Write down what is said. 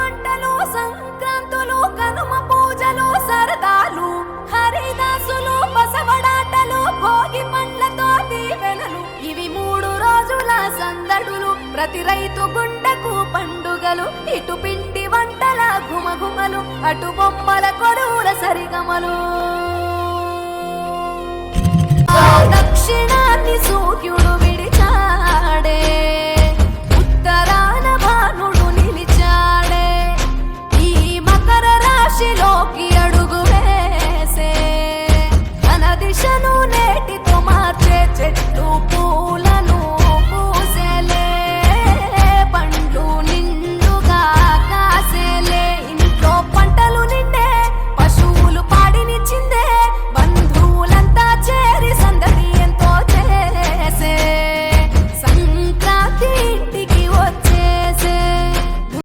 పంటలు సంక్రాంతులు కనుమ పూజలు సరదాలు హరిదాసులు బసవడాటలు భోగి పండ్లతో దీవెనలు ఇవి 3 రోజుల సందడులు ప్రతి రైతు గుండెకు పండుగలు ఇటు పిండి వంటల గుమగుమలు అటు బొమ్మల కొడువుల సరిగమలు దక్షిణాన్ని సూర్యుడు విడిచాడే